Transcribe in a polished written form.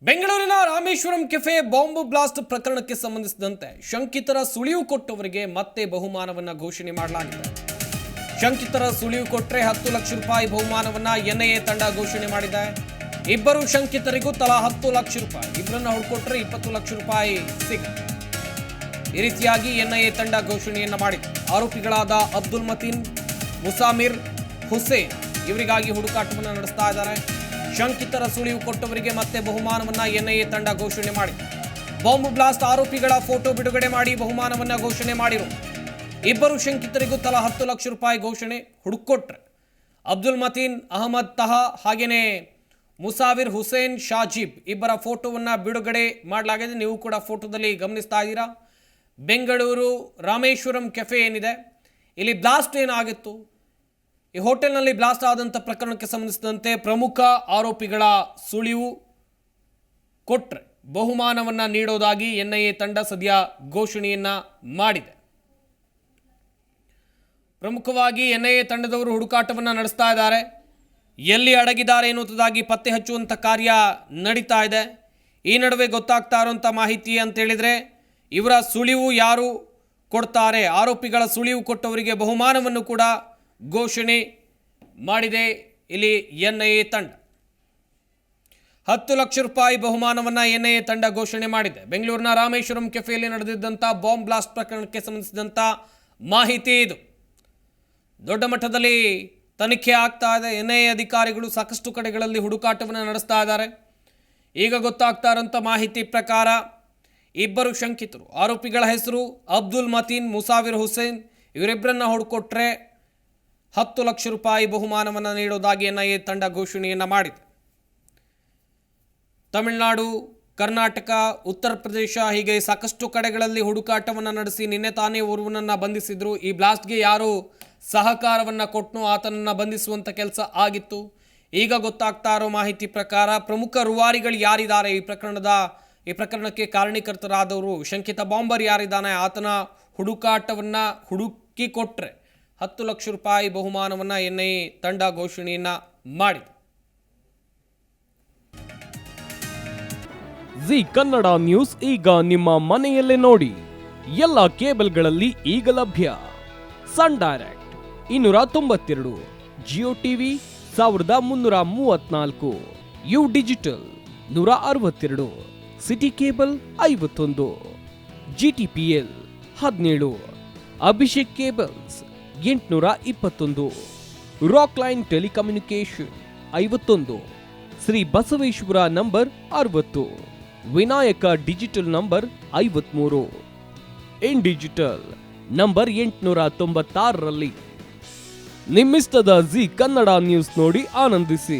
ಬೆಂಗಳೂರಿನ Rameswaram cafe bomb blast ಪ್ರಕರಣಕ್ಕೆ ಸಂಬಂಧಿಸಿದಂತೆ ಶಂಕಿತರ ಸುಳಿವು ಕೊಟ್ಟವರಿಗೆ ಮತ್ತೆ ಬಹುಮಾನವನ್ನ ಘೋಷಣೆ ಮಾಡಲಾಗಿದೆ. ಶಂಕಿತರ ಸುಳಿವು ಕೊಟ್ಟರೆ 10 ಲಕ್ಷ ರೂಪಾಯಿ ಬಹುಮಾನವನ್ನ ಎನ್ಐಎ ತಂಡ ಘೋಷಣೆ ಮಾಡಿದೆ. ಇಬ್ಬರು ಶಂಕಿತರಿಗೂ ತಲಾ 10 ಲಕ್ಷ ರೂಪಾಯಿ, ಇಬ್ಬರನ್ನ ಹುಡುಕೊಟ್ರೆ 20 ಲಕ್ಷ ರೂಪಾಯಿ ಸಿಗುತ್ತೆ. ಈ ರೀತಿಯಾಗಿ ಎನ್ಐಎ ತಂಡ ಘೋಷಣೆಯನ್ನ ಮಾಡಿದೆ. ಆರೋಪಿಗಳಾದ ಅಬ್ದುಲ್ ಮತೀನ್, ಮುಸಾಮಿರ್, ಹುಸೇನ್ ಇವರಿಗಾಗಿ ಹುಡುಕಾಟವನ್ನು ನಡೆಸ್ತಾ ಇದ್ದಾರೆ. ಶಂಕಿತರ ಸುಳಿವು ಕೊಟ್ಟವರಿಗೆ ಮತ್ತೆ ಬಹುಮಾನವನ್ನ ಎನ್ಐಎ ತಂಡ ಘೋಷಣೆ ಮಾಡಿದೆ. ಬಾಂಬ್ ಬ್ಲಾಸ್ಟ್ ಆರೋಪಿಗಳ ಫೋಟೋ ಬಿಡುಗಡೆ ಮಾಡಿ ಬಹುಮಾನವನ್ನ ಘೋಷಣೆ ಮಾಡಿರು. ಇಬ್ಬರು ಶಂಕಿತರಿಗೂ ತಲಾ 10 ಲಕ್ಷ ರೂಪಾಯಿ ಘೋಷಣೆ ಹುಡುಕೊಟ್ರೆ ಅಬ್ದುಲ್ ಮತೀನ್, ಅಹಮದ್ ತಹಾ ಹಾಗೇನೆ ಮುಸಾವಿರ್ ಹುಸೇನ್ ಶಾಜೀಬ್ ಇಬ್ಬರ ಫೋಟೋವನ್ನ ಬಿಡುಗಡೆ ಮಾಡಲಾಗಿದೆ. ನೀವು ಕೂಡ ಫೋಟೋದಲ್ಲಿ ಗಮನಿಸ್ತಾ ಇದ್ದೀರಾ. ಬೆಂಗಳೂರು ರಾಮೇಶ್ವರಂ ಕೆಫೆ ಏನಿದೆ, ಇಲ್ಲಿ ಬ್ಲಾಸ್ಟ್ ಏನಾಗಿತ್ತು, ಈ ಹೋಟೆಲ್ನಲ್ಲಿ ಬ್ಲಾಸ್ಟ್ ಆದಂಥ ಪ್ರಕರಣಕ್ಕೆ ಸಂಬಂಧಿಸಿದಂತೆ ಪ್ರಮುಖ ಆರೋಪಿಗಳ ಸುಳಿವು ಕೊಟ್ಟರೆ ಬಹುಮಾನವನ್ನು ನೀಡೋದಾಗಿ ಎನ್ಐಎ ತಂಡ ಸದ್ಯ ಘೋಷಣೆಯನ್ನ ಮಾಡಿದೆ. ಪ್ರಮುಖವಾಗಿ ಎನ್ಐಎ ತಂಡದವರು ಹುಡುಕಾಟವನ್ನು ನಡೆಸ್ತಾ ಇದ್ದಾರೆ. ಎಲ್ಲಿ ಅಡಗಿದ್ದಾರೆ ಎನ್ನುವುದಾಗಿ ಪತ್ತೆ ಹಚ್ಚುವಂಥ ಕಾರ್ಯ ನಡೀತಾ ಇದೆ. ಈ ನಡುವೆ ಗೊತ್ತಾಗ್ತಾ ಇರುವಂಥ ಮಾಹಿತಿ ಅಂತ ಹೇಳಿದರೆ, ಇವರ ಸುಳಿವು ಯಾರು ಕೊಡ್ತಾರೆ, ಆರೋಪಿಗಳ ಸುಳಿವು ಕೊಟ್ಟವರಿಗೆ ಬಹುಮಾನವನ್ನು ಕೂಡ ಘೋಷಣೆ ಮಾಡಿದೆ. ಇಲ್ಲಿ ಎನ್ಐಎ ತಂಡ 10 ಲಕ್ಷ ರೂಪಾಯಿ ಬಹುಮಾನವನ್ನು ಎನ್ಐಎ ತಂಡ ಘೋಷಣೆ ಮಾಡಿದೆ. ಬೆಂಗಳೂರಿನ ರಾಮೇಶ್ವರಂ ಕೆಫೆಯಲ್ಲಿ ನಡೆದಿದ್ದಂಥ ಬಾಂಬ್ ಬ್ಲಾಸ್ಟ್ ಪ್ರಕರಣಕ್ಕೆ ಸಂಬಂಧಿಸಿದಂಥ ಮಾಹಿತಿ ಇದು. ದೊಡ್ಡ ಮಟ್ಟದಲ್ಲಿ ತನಿಖೆ ಆಗ್ತಾ ಇದೆ. ಎನ್ಐಎ ಅಧಿಕಾರಿಗಳು ಸಾಕಷ್ಟು ಕಡೆಗಳಲ್ಲಿ ಹುಡುಕಾಟವನ್ನು ನಡೆಸ್ತಾ ಇದ್ದಾರೆ. ಈಗ ಗೊತ್ತಾಗ್ತಾ ಇರೋಂಥ ಮಾಹಿತಿ ಪ್ರಕಾರ ಇಬ್ಬರು ಶಂಕಿತರು, ಆರೋಪಿಗಳ ಹೆಸರು ಅಬ್ದುಲ್ ಮತೀನ್, ಮುಸಾವಿರ್ ಹುಸೇನ್, ಇವರಿಬ್ಬರನ್ನ ಹುಡುಕೊಟ್ರೆ 10 ಲಕ್ಷ ರೂಪಾಯಿ ಬಹುಮಾನವನ್ನು ನೀಡೋದಾಗಿ ಎನ್ಐಎ ತಂಡ ಘೋಷಣೆಯನ್ನು ಮಾಡಿದೆ. ತಮಿಳುನಾಡು, ಕರ್ನಾಟಕ, ಉತ್ತರ ಪ್ರದೇಶ ಹೀಗೆ ಸಾಕಷ್ಟು ಕಡೆಗಳಲ್ಲಿ ಹುಡುಕಾಟವನ್ನು ನಡೆಸಿ ನಿನ್ನೆ ತಾನೇ ಓರ್ವನನ್ನು ಬಂಧಿಸಿದ್ರು. ಈ ಬ್ಲಾಸ್ಟ್ಗೆ ಯಾರು ಸಹಕಾರವನ್ನು ಕೊಟ್ಟನೋ ಆತನನ್ನು ಬಂಧಿಸುವಂಥ ಕೆಲಸ ಆಗಿತ್ತು. ಈಗ ಗೊತ್ತಾಗ್ತಾ ಇರೋ ಮಾಹಿತಿ ಪ್ರಕಾರ ಪ್ರಮುಖ ರೂವಾರಿಗಳು ಯಾರಿದ್ದಾರೆ, ಈ ಪ್ರಕರಣಕ್ಕೆ ಕಾರಣೀಕರ್ತರಾದವರು, ಶಂಕಿತ ಬಾಂಬರ್ ಯಾರಿದ್ದಾನೆ ಆತನ ಹುಡುಕಾಟವನ್ನು ಹುಡುಕಿ ಕೊಟ್ಟರೆ 10 ಲಕ್ಷ ರೂಪಾಯಿ ಬಹುಮಾನವನ್ನು ಎನ್ಐಎ ತಂಡ ಘೋಷಣೆಯನ್ನ ಮಾಡಿದೆ. ಜಿ ಕನ್ನಡ ನ್ಯೂಸ್ ಈಗ ನಿಮ್ಮ ಮನೆಯಲ್ಲೇ ನೋಡಿ. ಎಲ್ಲ ಕೇಬಲ್ಗಳಲ್ಲಿ ಈಗ ಲಭ್ಯ. Sun Direct 292, Jio TV 1334, U digital 162, city cable 51, GTPL 17, Abhishek cables 821, Rock Line telecommunication 51, Shri Basaveshwara number 60, Vinayaka digital number 53, in digital number 896ರಲ್ಲಿ. ನಿಮ್ಮಿಷ್ಟದ ಜಿ ಕನ್ನಡ ನ್ಯೂಸ್ ನೋಡಿ ಆನಂದಿಸಿ.